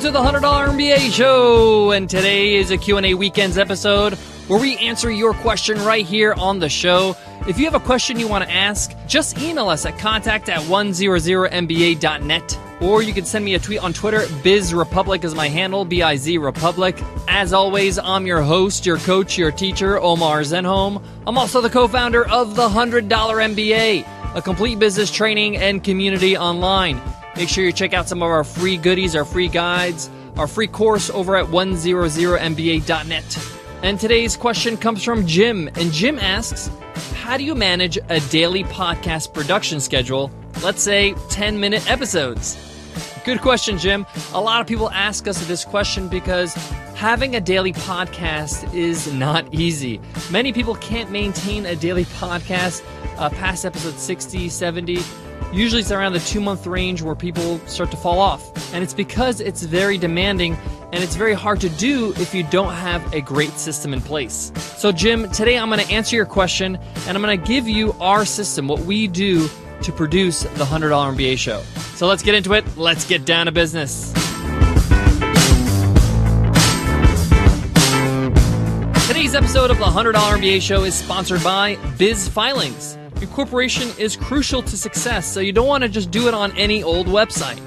to the $100 MBA Show, and today is a Q&A Weekends episode where we answer your question right here on the show. If you have a question you want to ask, just email us at contact@100mba.net, or you can send me a tweet on Twitter. BizRepublic is my handle, B-I-Z Republic. As always, I'm your host, your coach, your teacher, Omar Zenhom. I'm also the co-founder of the $100 MBA, a complete business training and community online. Make sure you check out some of our free goodies, our free guides, our free course over at 100mba.net. And today's question comes from Jim. And Jim asks, how do you manage a daily podcast production schedule? Let's say 10-minute episodes. Good question, Jim. A lot of people ask us this question because having a daily podcast is not easy. Many people can't maintain a daily podcast past episode 60, 70. Usually it's around the 2-month range where people start to fall off. And it's because it's very demanding and it's very hard to do if you don't have a great system in place. So Jim, today I'm going to answer your question and I'm going to give you our system, what we do to produce the $100 MBA Show. So let's get into it. Let's get down to business. Today's episode of the $100 MBA Show is sponsored by Biz Filings. Incorporation is crucial to success, so you don't want to just do it on any old website.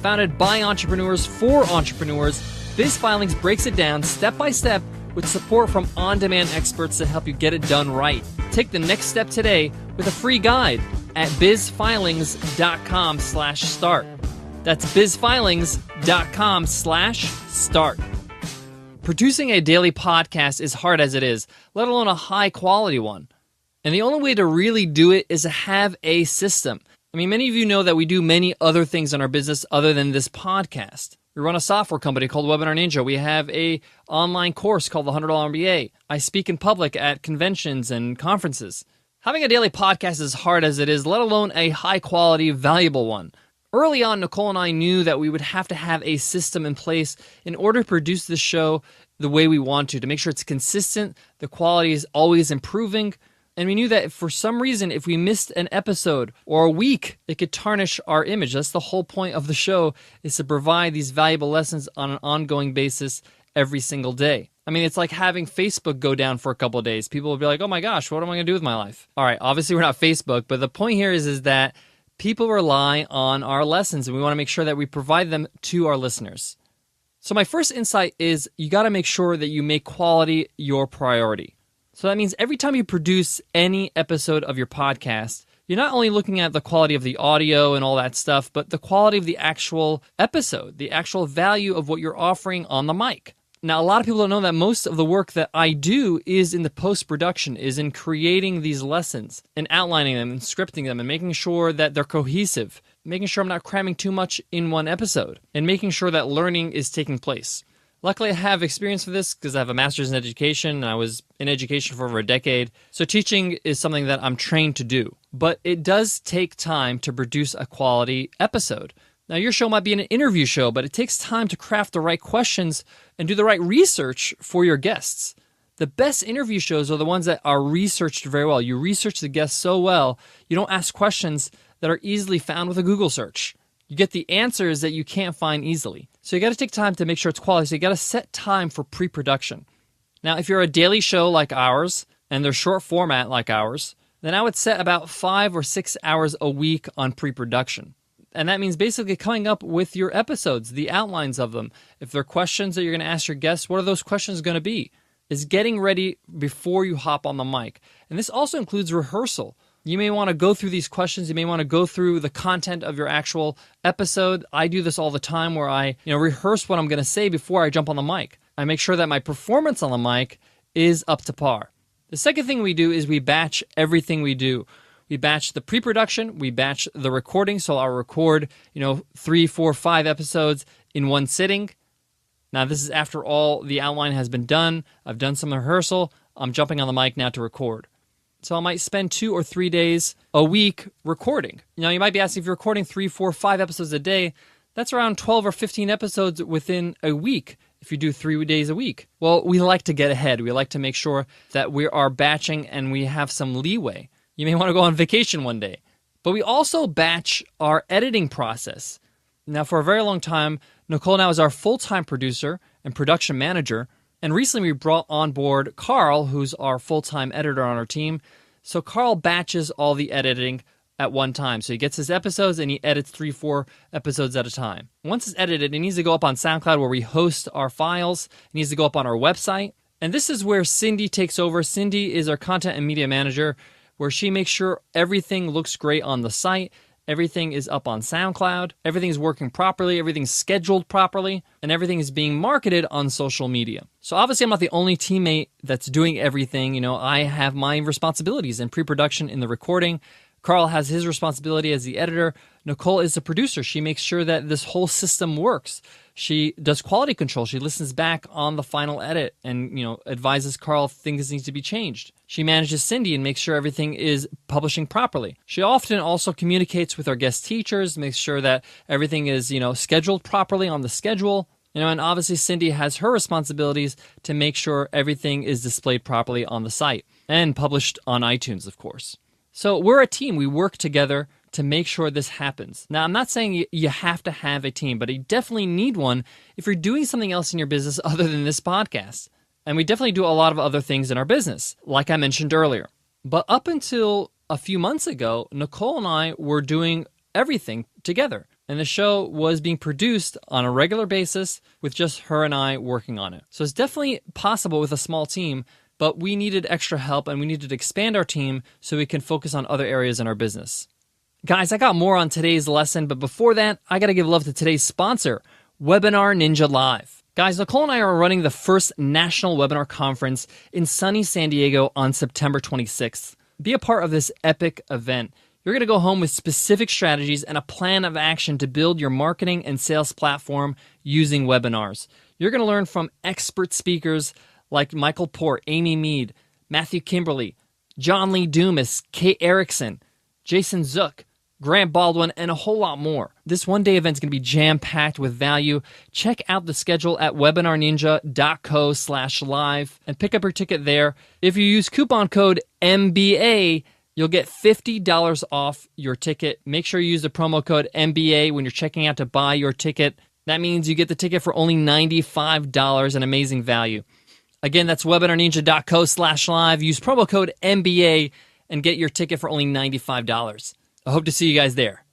Founded by entrepreneurs for entrepreneurs, Biz Filings breaks it down step by step with support from on-demand experts to help you get it done right. Take the next step today with a free guide at bizfilings.com/start. That's bizfilings.com/start. Producing a daily podcast is hard as it is, let alone a high-quality one. And the only way to really do it is to have a system. I mean, many of you know that we do many other things in our business other than this podcast. We run a software company called Webinar Ninja. We have an online course called the $100 MBA. I speak in public at conventions and conferences. Having a daily podcast is hard as it is, let alone a high-quality, valuable one. Early on, Nicole and I knew that we would have to have a system in place in order to produce the show the way we want to make sure it's consistent, the quality is always improving. And we knew that if for some reason, if we missed an episode or a week, it could tarnish our image. That's the whole point of the show, is to provide these valuable lessons on an ongoing basis every single day. I mean, it's like having Facebook go down for a couple of days. People will be like, oh my gosh, what am I going to do with my life? All right, obviously we're not Facebook, but the point here is that people rely on our lessons, and we want to make sure that we provide them to our listeners. So my first insight is you got to make sure that you make quality your priority. So that means every time you produce any episode of your podcast, you're not only looking at the quality of the audio and all that stuff, but the quality of the actual episode, the actual value of what you're offering on the mic. Now, a lot of people don't know that most of the work that I do is in the post-production, is in creating these lessons and outlining them and scripting them and making sure that they're cohesive, making sure I'm not cramming too much in one episode, and making sure that learning is taking place. Luckily, I have experience with this because I have a master's in education, and I was in education for over a decade. So teaching is something that I'm trained to do. But it does take time to produce a quality episode. Now, your show might be an interview show, but it takes time to craft the right questions and do the right research for your guests. The best interview shows are the ones that are researched very well. You research the guests so well, you don't ask questions that are easily found with a Google search. You get the answers that you can't find easily. So you got to take time to make sure it's quality. So you got to set time for pre-production. Now, if you're a daily show like ours, and they're short format like ours, then I would set about 5 or 6 hours a week on pre-production. And that means basically coming up with your episodes, the outlines of them. If there are questions that you're going to ask your guests, what are those questions going to be? Is getting ready before you hop on the mic. And this also includes rehearsal. You may want to go through these questions. You may want to go through the content of your actual episode. I do this all the time where I rehearse what I'm going to say before I jump on the mic. I make sure that my performance on the mic is up to par. The second thing we do is we batch everything we do. We batch the pre-production, we batch the recording. So I'll record, 3, 4, 5 episodes in one sitting. Now this is after all the outline has been done. I've done some rehearsal. I'm jumping on the mic now to record. So I might spend 2 or 3 days a week recording. You might be asking, if you're recording 3, 4, 5 episodes a day, that's around 12 or 15 episodes within a week if you do 3 days a week. Well, we like to get ahead. We like to make sure that we are batching and we have some leeway. You may want to go on vacation one day. But we also batch our editing process. Now, for a very long time, Nicole now is our full-time producer and production manager. And recently we brought on board Carl, who's our full-time editor on our team. So Carl batches all the editing at one time. So he gets his episodes and he edits 3-4 episodes at a time. Once it's edited, it needs to go up on SoundCloud where we host our files. It needs to go up on our website. And this is where Cindy takes over. Cindy is our content and media manager, where she makes sure everything looks great on the site. Everything is up on SoundCloud. Everything is working properly. Everything's scheduled properly. And everything is being marketed on social media. So obviously I'm not the only teammate that's doing everything. You know, I have my responsibilities in pre-production, in the recording. Carl has his responsibility as the editor. Nicole is the producer. She makes sure that this whole system works. She does quality control. She listens back on the final edit and, advises Carl if things need to be changed. She manages Cindy and makes sure everything is publishing properly. She often also communicates with our guest teachers, makes sure that everything is, scheduled properly on the schedule. And obviously Cindy has her responsibilities to make sure everything is displayed properly on the site and published on iTunes, of course. So we're a team. We work together to make sure this happens. Now, I'm not saying you have to have a team, but you definitely need one if you're doing something else in your business other than this podcast. And we definitely do a lot of other things in our business, like I mentioned earlier. But up until a few months ago, Nicole and I were doing everything together. And the show was being produced on a regular basis with just her and I working on it. So it's definitely possible with a small team, but we needed extra help and we needed to expand our team so we can focus on other areas in our business. Guys, I got more on today's lesson, but before that, I got to give love to today's sponsor, Webinar Ninja Live. Guys, Nicole and I are running the first national webinar conference in sunny San Diego on September 26th. Be a part of this epic event. You're going to go home with specific strategies and a plan of action to build your marketing and sales platform using webinars. You're going to learn from expert speakers like Michael Port, Amy Mead, Matthew Kimberly, John Lee Dumas, Kate Erickson, Jason Zook, Grant Baldwin, and a whole lot more. This one-day event is going to be jam-packed with value. Check out the schedule at webinarninja.co/live and pick up your ticket there. If you use coupon code MBA, you'll get $50 off your ticket. Make sure you use the promo code MBA when you're checking out to buy your ticket. That means you get the ticket for only $95, an amazing value. Again, that's webinarninja.co/live. Use promo code MBA and get your ticket for only $95. I hope to see you guys there.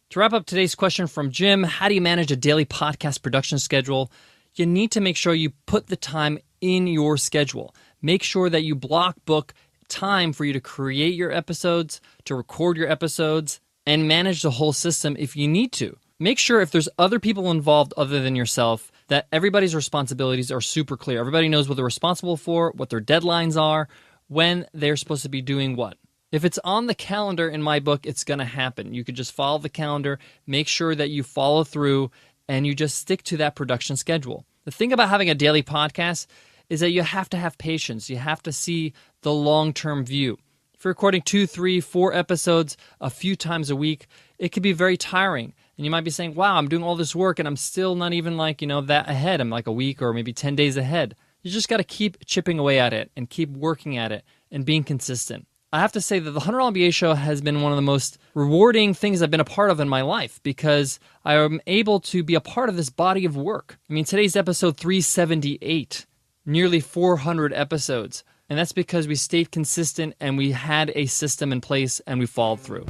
To wrap up today's question from Jim, how do you manage a daily podcast production schedule? You need to make sure you put the time in your schedule. Make sure that you book time for you to create your episodes, to record your episodes, and manage the whole system if you need to. Make sure if there's other people involved other than yourself, that everybody's responsibilities are super clear. Everybody knows what they're responsible for, what their deadlines are, when they're supposed to be doing what. If it's on the calendar in my book, it's going to happen. You could just follow the calendar, make sure that you follow through, and you just stick to that production schedule. The thing about having a daily podcast is that you have to have patience. You have to see the long-term view. If you're recording 2, 3, 4 episodes a few times a week, it could be very tiring. And you might be saying, wow, I'm doing all this work and I'm still not even that ahead. I'm like a week or maybe 10 days ahead. You just got to keep chipping away at it and keep working at it and being consistent. I have to say that the $100 MBA Show has been one of the most rewarding things I've been a part of in my life because I am able to be a part of this body of work. I mean, today's episode 378, nearly 400 episodes. And that's because we stayed consistent and we had a system in place and we followed through.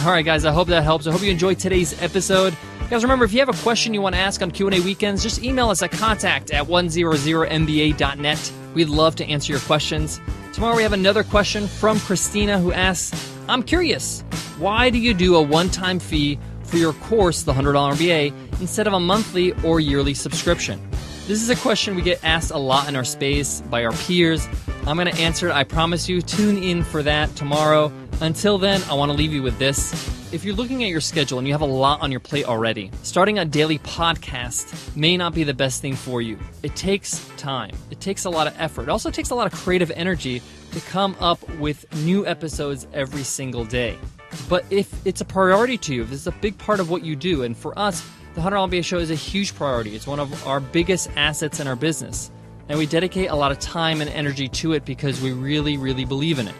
All right, guys, I hope that helps. I hope you enjoyed today's episode. Guys, remember, if you have a question you want to ask on Q&A Weekends, just email us at contact@100mba.net. We'd love to answer your questions. Tomorrow we have another question from Christina who asks, I'm curious, why do you do a one-time fee for your course, the $100 MBA, instead of a monthly or yearly subscription? This is a question we get asked a lot in our space by our peers. I'm going to answer it, I promise you. Tune in for that tomorrow. Until then, I want to leave you with this. If you're looking at your schedule and you have a lot on your plate already, starting a daily podcast may not be the best thing for you. It takes time. It takes a lot of effort. It also takes a lot of creative energy to come up with new episodes every single day. But if it's a priority to you, if this is a big part of what you do, and for us, the $100 MBA Show is a huge priority. It's one of our biggest assets in our business. And we dedicate a lot of time and energy to it because we really, really believe in it.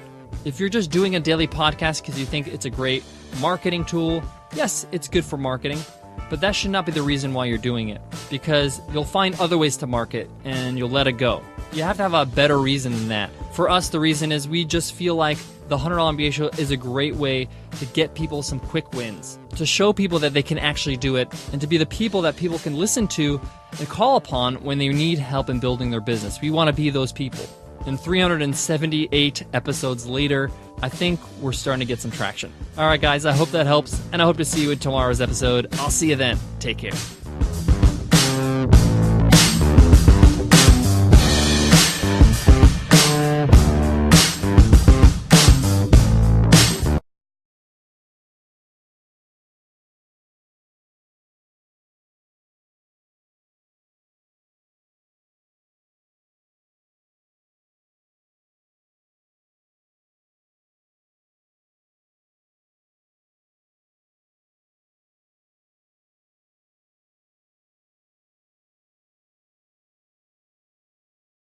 If you're just doing a daily podcast because you think it's a great marketing tool, yes, it's good for marketing. But that should not be the reason why you're doing it, because you'll find other ways to market and you'll let it go. You have to have a better reason than that. For us, the reason is we just feel like the $100 MBA Show is a great way to get people some quick wins, to show people that they can actually do it, and to be the people that people can listen to and call upon when they need help in building their business. We want to be those people. And 378 episodes later, I think we're starting to get some traction. All right, guys, I hope that helps, and I hope to see you in tomorrow's episode. I'll see you then. Take care.